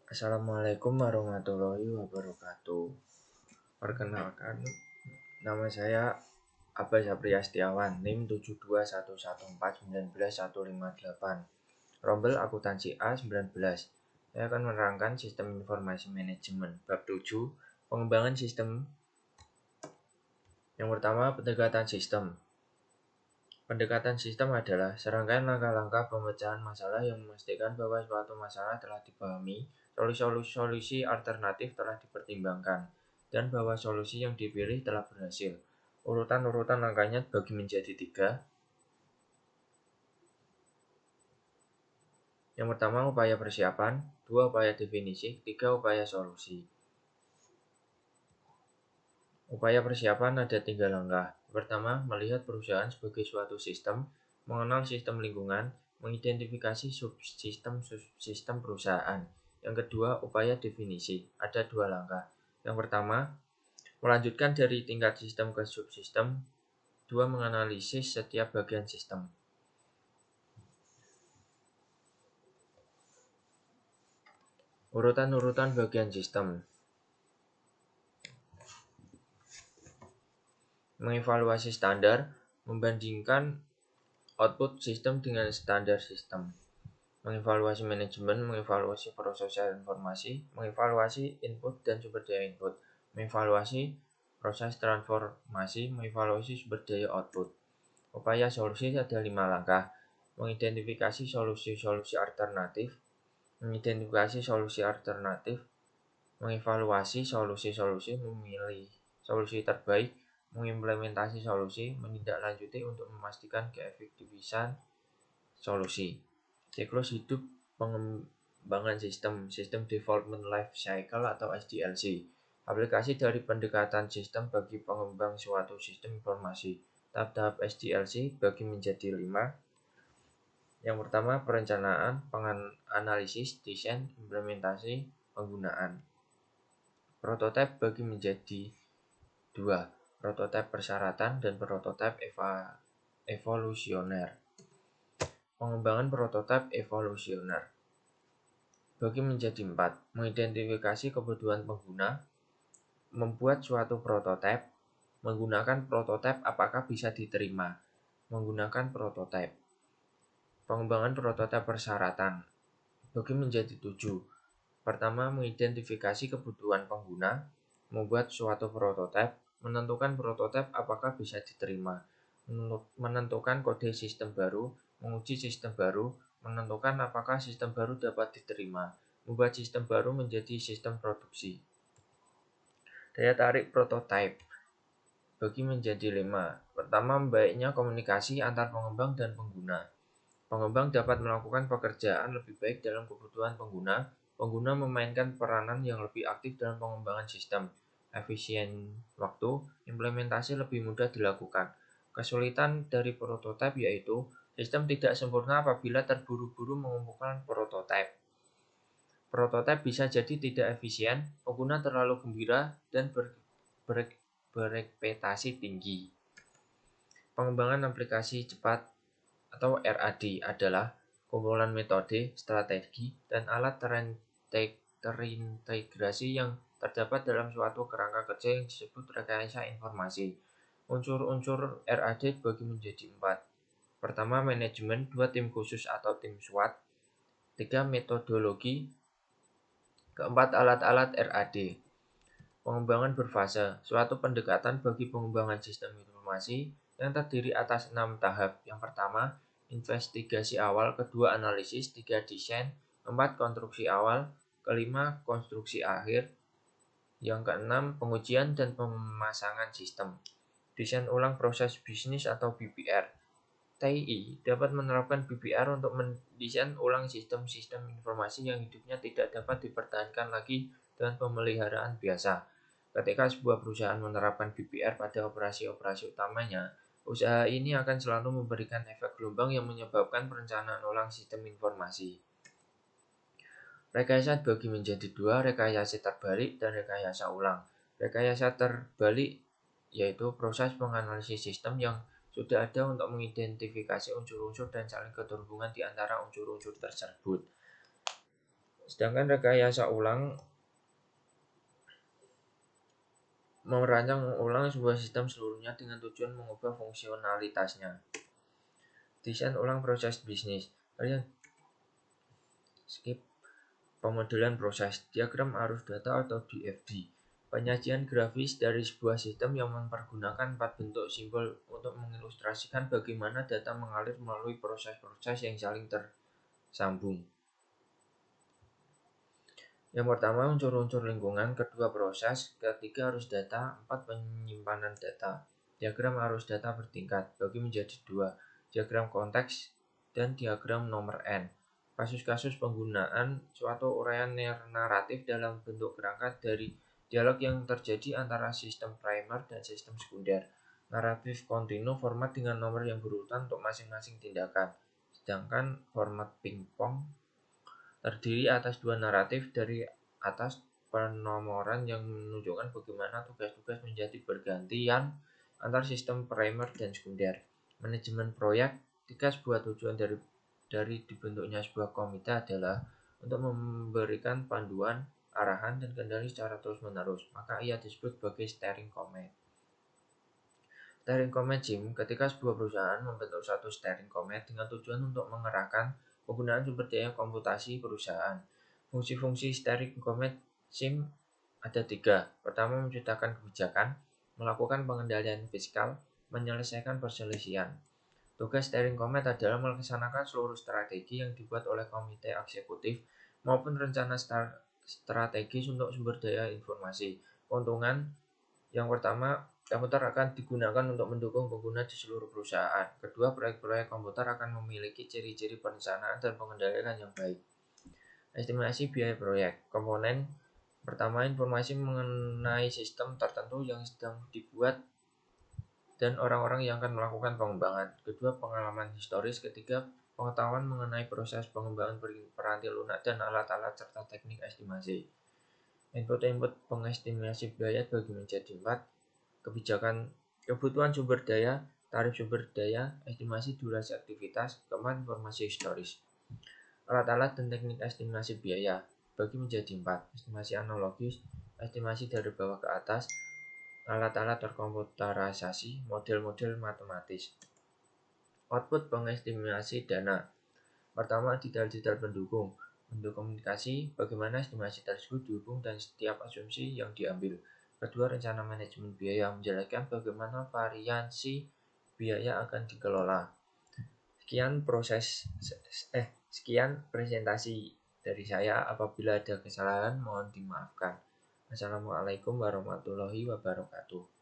Assalamualaikum warahmatullahi wabarakatuh. Perkenalkan, nama saya Abbas Sapria Setiawan, NIM 72114191158. Rombel akuntansi A19. Saya akan menerangkan sistem informasi manajemen bab 7, pengembangan sistem. Yang pertama, pendekatan sistem. Pendekatan sistem adalah serangkaian langkah-langkah pemecahan masalah yang memastikan bahwa suatu masalah telah dipahami, solusi alternatif telah dipertimbangkan, dan bahwa solusi yang dipilih telah berhasil. Urutan langkahnya dibagi menjadi 3. Yang pertama, upaya persiapan, 2 upaya definisi, 3 upaya solusi. Upaya persiapan ada 3 langkah. Pertama, melihat perusahaan sebagai suatu sistem, mengenal sistem lingkungan, mengidentifikasi subsistem perusahaan. Yang kedua, upaya definisi. Ada 2 langkah. Yang pertama, melanjutkan dari tingkat sistem ke subsistem. 2, menganalisis setiap bagian sistem. Urutan bagian sistem. Mengevaluasi standar, membandingkan output sistem dengan standar sistem. Mengevaluasi manajemen, mengevaluasi proses informasi, mengevaluasi input dan sumber daya input, mengevaluasi proses transformasi, mengevaluasi sumber daya output. Upaya solusi ada 5 langkah. Mengidentifikasi solusi-solusi alternatif, mengevaluasi solusi-solusi, memilih solusi terbaik, mengimplementasi solusi, menindaklanjuti untuk memastikan keefektifan solusi. Siklus hidup pengembangan sistem development life cycle atau SDLC. Aplikasi dari pendekatan sistem bagi pengembang suatu sistem informasi. Tahap-tahap SDLC bagi menjadi 5. Yang pertama, perencanaan, analisis, desain, implementasi, penggunaan. Prototipe bagi menjadi 2. Prototipe persyaratan dan prototipe evolusioner. Pengembangan prototipe evolusioner bagi menjadi 4. Mengidentifikasi kebutuhan pengguna, membuat suatu prototipe, menggunakan prototipe apakah bisa diterima, menggunakan prototipe. Pengembangan prototipe persyaratan bagi menjadi 7. Pertama, mengidentifikasi kebutuhan pengguna, membuat suatu prototipe, menentukan prototipe apakah bisa diterima, menentukan kode sistem baru, menguji sistem baru, menentukan apakah sistem baru dapat diterima, membuat sistem baru menjadi sistem produksi. Daya tarik prototipe bagi menjadi 5. Pertama, baiknya komunikasi antar pengembang dan pengguna. Pengembang dapat melakukan pekerjaan lebih baik dalam kebutuhan pengguna. Pengguna memainkan peranan yang lebih aktif dalam pengembangan sistem. Efisien waktu, implementasi lebih mudah dilakukan. Kesulitan dari prototipe yaitu sistem tidak sempurna apabila terburu-buru mengumpulkan prototipe. Prototipe bisa jadi tidak efisien, pengguna terlalu gembira, dan berekspektasi tinggi. Pengembangan aplikasi cepat atau RAD adalah kumpulan metode, strategi, dan alat terintegrasi yang terdapat dalam suatu kerangka kerja yang disebut rekayasa informasi. Unsur-unsur RAD dibagi menjadi 4. Pertama, manajemen, 2 tim khusus atau tim SWAT, 3 metodologi, keempat alat-alat RAD. Pengembangan berfase, suatu pendekatan bagi pengembangan sistem informasi yang terdiri atas 6 tahap. Yang pertama, investigasi awal, kedua analisis, 3 desain, 4 konstruksi awal, kelima konstruksi akhir, yang keenam pengujian dan pemasangan sistem. Desain ulang proses bisnis atau BPR. TI dapat menerapkan BPR untuk mendesain ulang sistem-sistem informasi yang hidupnya tidak dapat dipertahankan lagi dengan pemeliharaan biasa. Ketika sebuah perusahaan menerapkan BPR pada operasi-operasi utamanya, usaha ini akan selalu memberikan efek gelombang yang menyebabkan perencanaan ulang sistem informasi. Rekayasa dibagi menjadi 2, rekayasa terbalik dan rekayasa ulang. Rekayasa terbalik yaitu proses menganalisis sistem yang sudah ada untuk mengidentifikasi unsur-unsur dan saling keterhubungan di antara unsur-unsur tersebut. Sedangkan rekayasa ulang merancang ulang sebuah sistem seluruhnya dengan tujuan mengubah fungsionalitasnya. Desain ulang proses bisnis. Pemodelan proses, diagram arus data atau DFD. Penyajian grafis dari sebuah sistem yang mempergunakan 4 bentuk simbol untuk mengilustrasikan bagaimana data mengalir melalui proses-proses yang saling tersambung. Yang pertama, unsur-unsur lingkungan, kedua proses, ketiga arus data, empat penyimpanan data. Diagram arus data bertingkat, bagi menjadi dua, diagram konteks dan diagram nomor N. Kasus-kasus penggunaan suatu uraian naratif dalam bentuk kerangka dari dialog yang terjadi antara sistem primer dan sistem sekunder. Naratif kontinu format dengan nomor yang berurutan untuk masing-masing tindakan, sedangkan format pingpong terdiri atas dua naratif dari atas penomoran yang menunjukkan bagaimana tugas-tugas menjadi bergantian antar sistem primer dan sekunder. Manajemen proyek, ketika sebuah tujuan dari dibentuknya sebuah komite adalah untuk memberikan panduan, arahan, dan kendali secara terus-menerus, maka ia disebut sebagai steering committee. Steering committee, ketika sebuah perusahaan membentuk satu steering committee dengan tujuan untuk mengerahkan penggunaan sumber daya komputasi perusahaan. Fungsi-fungsi steering committee SIM ada 3. Pertama, menciptakan kebijakan, melakukan pengendalian fiskal, menyelesaikan perselisihan. Tugas steering committee adalah melaksanakan seluruh strategi yang dibuat oleh komite eksekutif maupun rencana strategis untuk sumber daya informasi. Keuntungan yang pertama, komputer akan digunakan untuk mendukung pengguna di seluruh perusahaan. Kedua, proyek-proyek komputer akan memiliki ciri-ciri perencanaan dan pengendalian yang baik. Estimasi biaya proyek. Komponen pertama, informasi mengenai sistem tertentu yang sedang dibuat dan orang-orang yang akan melakukan pengembangan. Kedua, pengalaman historis. Ketiga, pengetahuan mengenai proses pengembangan peranti lunak dan alat-alat serta teknik estimasi. Input-input pengestimasi biaya bagi menjadi 4. Kebutuhan sumber daya, tarif sumber daya, estimasi durasi aktivitas, keempat, informasi historis. Alat-alat dan teknik estimasi biaya bagi menjadi 4. Estimasi analogis, estimasi dari bawah ke atas, alat-alat terkomputerisasi, model-model matematis. Output pengestimasi dana. Pertama, detail-detail pendukung. Bentuk komunikasi, bagaimana estimasi tersebut dihubung dan setiap asumsi yang diambil. Kedua, rencana manajemen biaya menjelaskan bagaimana variansi biaya akan dikelola. Sekian presentasi dari saya. Apabila ada kesalahan mohon dimaafkan. Assalamualaikum warahmatullahi wabarakatuh.